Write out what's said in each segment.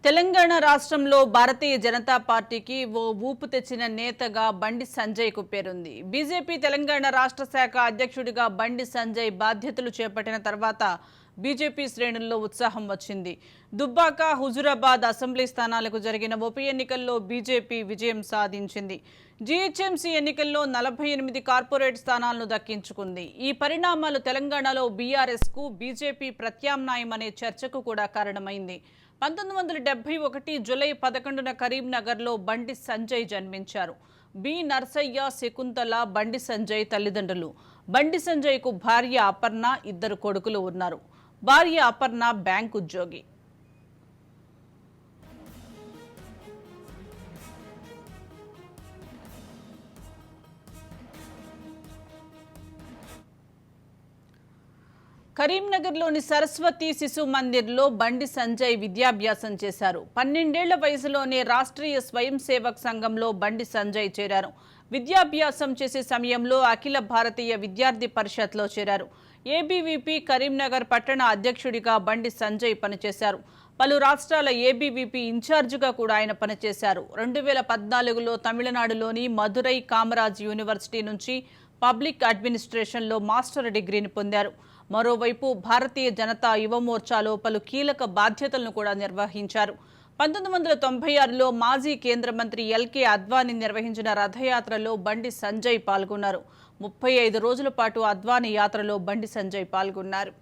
తెలంగాణ రాష్ట్రంలో భారతీయ జనతా పార్టీకి ఓ ఊపు తెచ్చిన నేతగా బండి సంజయ్కు పేరుంది. బీజేపీ తెలంగాణ రాష్ట్ర శాఖ అధ్యక్షుడిగా బండి సంజయ్ బాధ్యతలు చేపట్టిన తర్వాత బీజేపీ శ్రేణుల్లో ఉత్సాహం వచ్చింది. దుబ్బాక, హుజురాబాద్ అసెంబ్లీ స్థానాలకు జరిగిన ఉప ఎన్నికల్లో బీజేపీ విజయం సాధించింది. జీహెచ్ఎంసీ ఎన్నికల్లో 48 కార్పొరేట్ స్థానాలను దక్కించుకుంది. ఈ పరిణామాలు తెలంగాణలో బీఆర్ఎస్కు బీజేపీ ప్రత్యామ్నాయం అనే చర్చకు కూడా కారణమైంది. 1971 జూలై 11న కరీంనగర్లో బండి సంజయ్ జన్మించారు. బి నర్సయ్య, శకుంతల బండి సంజయ్ తల్లిదండ్రులు. బండి సంజయ్కు భార్య అపర్ణ, 2 కొడుకులు ఉన్నారు. భార్య అపర్ణ బ్యాంక్ ఉద్యోగి. కరీంనగర్లోని సరస్వతి శిశు మందిర్లో బండి సంజయ్ విద్యాభ్యాసం చేశారు. 12 ఏళ్ల వయసులోనే రాష్ట్రీయ స్వయం సేవక్ సంఘంలో బండి సంజయ్ చేరారు. విద్యాభ్యాసం చేసే సమయంలో అఖిల భారతీయ విద్యార్థి పరిషత్లో చేరారు. ఏబీవీపీ కరీంనగర్ పట్టణ అధ్యక్షుడిగా బండి సంజయ్ పనిచేశారు. పలు రాష్ట్రాల ఏబీవీపీ ఇన్ఛార్జిగా కూడా ఆయన పనిచేశారు. 2014లో తమిళనాడులోని మదురై కామరాజ్ యూనివర్సిటీ నుంచి పబ్లిక్ అడ్మినిస్ట్రేషన్లో మాస్టర్ డిగ్రీని పొందారు. మరోవైపు భారతీయ జనతా యువమోర్చాలో పలు కీలక బాధ్యతలను కూడా నిర్వహించారు. 1996లో మాజీ కేంద్ర మంత్రి ఎల్కే అద్వానీ నిర్వహించిన రథయాత్రలో బండి సంజయ్ పాల్గొన్నారు. 35 రోజుల పాటు అద్వానీ యాత్రలో బండి సంజయ్ పాల్గొన్నారు.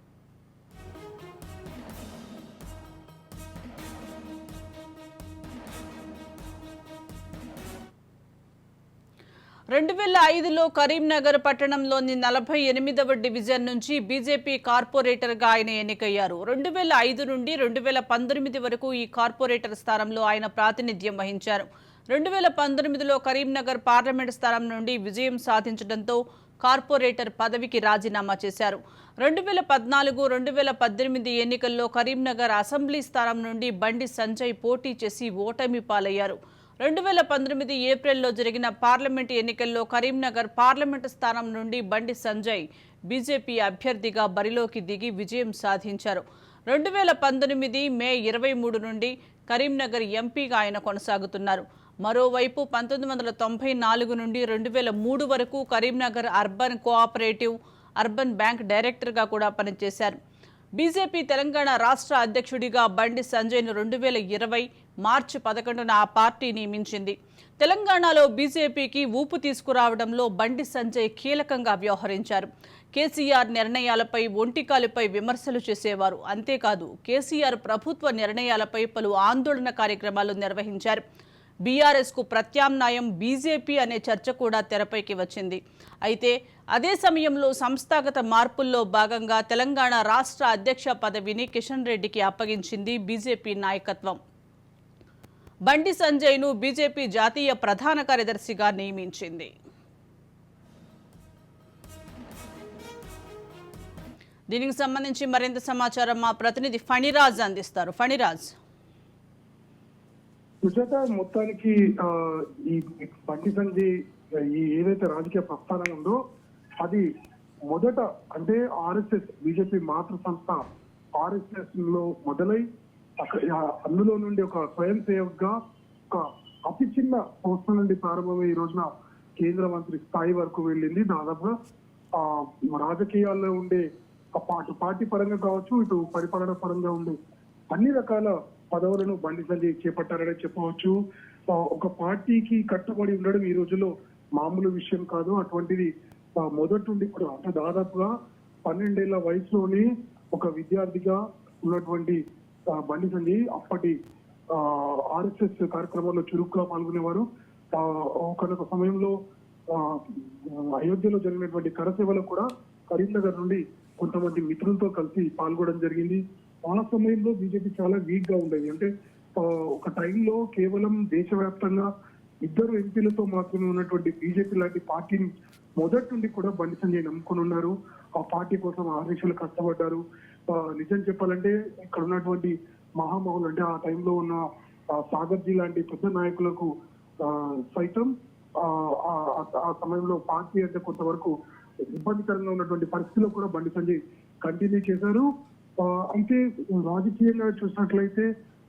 2005లో కరీంనగర్ పట్టణంలోని 48వ డివిజన్ నుంచి బీజేపీ కార్పొరేటర్గా ఆయన ఎన్నికయ్యారు. 2005 నుండి 2019 వరకు ఈ కార్పొరేటర్ స్థానంలో ఆయన ప్రాతినిధ్యం వహించారు. 2019లో కరీంనగర్ పార్లమెంట్ స్థానం నుండి విజయం సాధించడంతో కార్పొరేటర్ పదవికి రాజీనామా చేశారు. 2014-2018 ఎన్నికల్లో కరీంనగర్ అసెంబ్లీ స్థానం నుండి బండి సంజయ్ పోటీ చేసి ఓటమి పాలయ్యారు. 2019 ఏప్రిల్లో జరిగిన పార్లమెంట్ ఎన్నికల్లో కరీంనగర్ పార్లమెంటు స్థానం నుండి బండి సంజయ్ బీజేపీ అభ్యర్థిగా బరిలోకి దిగి విజయం సాధించారు. 2019 మే 23 నుండి కరీంనగర్ ఎంపీగా ఆయన కొనసాగుతున్నారు. మరోవైపు 1994 నుండి 2003 వరకు Karimnagar urban cooperative urban bank డైరెక్టర్గా కూడా పనిచేశారు. బీజేపీ తెలంగాణ రాష్ట్ర అధ్యక్షుడిగా బండి సంజయ్ను 2020 మార్చి 11న ఆ పార్టీ నియమించింది. తెలంగాణలో బీజేపీకి ఊపు తీసుకురావడంలో బండి సంజయ్ కీలకంగా వ్యవహరించారు. కేసీఆర్ నిర్ణయాలపై ఒంటికాలిపై విమర్శలు చేసేవారు. అంతేకాదు కేసీఆర్ ప్రభుత్వ నిర్ణయాలపై పలు ఆందోళన కార్యక్రమాలు నిర్వహించారు. బీఆర్ఎస్కు ప్రత్యామ్నాయం బీజేపీ అనే చర్చ కూడా తెరపైకి వచ్చింది. అయితే అదే సమయంలో సంస్థాగత మార్పుల్లో భాగంగా తెలంగాణ రాష్ట్ర అధ్యక్ష పదవిని కిషన్ రెడ్డికి అప్పగించింది బీజేపీ నాయకత్వం. బండి సంజయ్ను బీజేపీ జాతీయ ప్రధాన కార్యదర్శిగా నియమించింది. దీనికి సంబంధించి మరింత సమాచారం మా ప్రతినిధి ఫణిరాజ్ అందిస్తారు. ఫణిరాజ్, సుజాత, మొత్తానికి ఈ బండి సంజయ్ ఈ ఏదైతే రాజకీయ ప్రస్థానం ఉందో అది మొదట అంటే ఆర్ఎస్ఎస్ బీజేపీ మాతృ సంస్థ ఆర్ఎస్ఎస్ లో మొదలై అందులో నుండి ఒక స్వయం సేవక్ గా ఒక అతి చిన్న సంస్థ నుండి ప్రారంభమై ఈ రోజున కేంద్ర మంత్రి స్థాయి వరకు వెళ్ళింది. దాదాపుగా రాజకీయాల్లో ఉండే అటు పార్టీ పరంగా కావచ్చు, ఇటు పరిపాలన పరంగా ఉండే అన్ని రకాల పదవులను బండి సంజయ్ చేపట్టారనే చెప్పవచ్చు. ఒక పార్టీకి కట్టుబడి ఉండడం ఈ రోజుల్లో మామూలు విషయం కాదు. అటువంటిది మొదటి నుండి కూడా అంటే దాదాపుగా 12 ఏళ్ల వయసులోనే ఒక విద్యార్థిగా ఉన్నటువంటి బండి సంజయ్ అప్పటి ఆర్ఎస్ఎస్ కార్యక్రమాల్లో చురుగ్గా పాల్గొనేవారు. ఒకనొక సమయంలో అయోధ్యలో జరిగినటువంటి కరసేవలో కూడా కరీంనగర్ నుండి కొంతమంది మిత్రులతో కలిసి పాల్గొనడం జరిగింది. ఆ సమయంలో బీజేపీ చాలా వీక్ గా ఉండేది. అంటే ఒక టైంలో కేవలం దేశవ్యాప్తంగా 2 ఎంపీలతో మాత్రమే ఉన్నటువంటి బీజేపీ లాంటి పార్టీని మొదటి నుండి కూడా బండి సంజయ్ నమ్ముకొని ఉన్నారు. ఆ పార్టీ కోసం ఆదేశాలు కష్టపడ్డారు. నిజం చెప్పాలంటే ఇక్కడ ఉన్నటువంటి మహామహులు అంటే ఆ టైంలో ఉన్న సాగర్జీ లాంటి పెద్ద నాయకులకు సైతం ఆ సమయంలో పార్టీ అంటే కొంతవరకు ఇబ్బందికరంగా ఉన్నటువంటి పరిస్థితిలో కూడా బండి సంజయ్ కంటిన్యూ చేశారు. అయితే రాజకీయంగా చూసినట్లయితే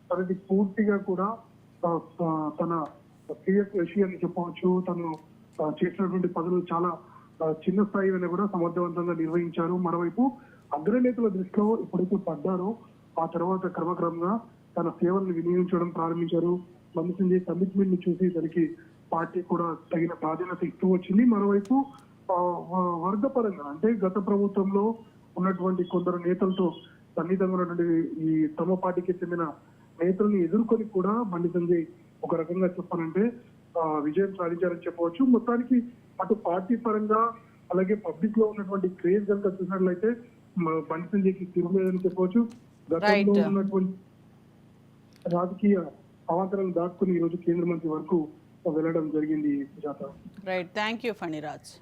తనది పూర్తిగా కూడా తన సీఎస్ విషయాన్ని చెప్పవచ్చు. తను చేసినటువంటి పనులు చాలా చిన్న స్థాయి అయినా కూడా సమర్థవంతంగా నిర్వహించారు. మరోవైపు అగ్రనేతల దృష్టిలో ఎప్పుడైతే పడ్డారో ఆ తర్వాత క్రమక్రమంగా తన సేవలను వినియోగించడం ప్రారంభించారు. బండి సంజయ్ కమిట్మెంట్ ని చూసి తనకి పార్టీ కూడా తగిన ప్రాధాన్యత ఇస్తూ వచ్చింది. మరోవైపు వర్గపరంగా అంటే గత ప్రభుత్వంలో ఉన్నటువంటి కొందరు నేతలతో సన్నిహితంగా ఉన్నటువంటి ఈ తమ పార్టీకి చెందిన నేతల్ని ఎదుర్కొని కూడా బండి సంజయ్ ఒక రకంగా చెప్పాలంటే విజయం సాధించారని చెప్పవచ్చు. మొత్తానికి అటు పార్టీ పరంగా అలాగే పబ్లిక్ లో ఉన్నటువంటి క్రేజ్ కనుక చూసినట్లయితే బండి సంజయ్కి తిరుగులేదని చెప్పవచ్చు. గతంలో ఉన్నటువంటి రాజకీయ అవాంతరాలను దాటుకుని ఈ రోజు కేంద్ర మంత్రి వరకు వెళ్ళడం జరిగింది. Right, thank you Phaniraj.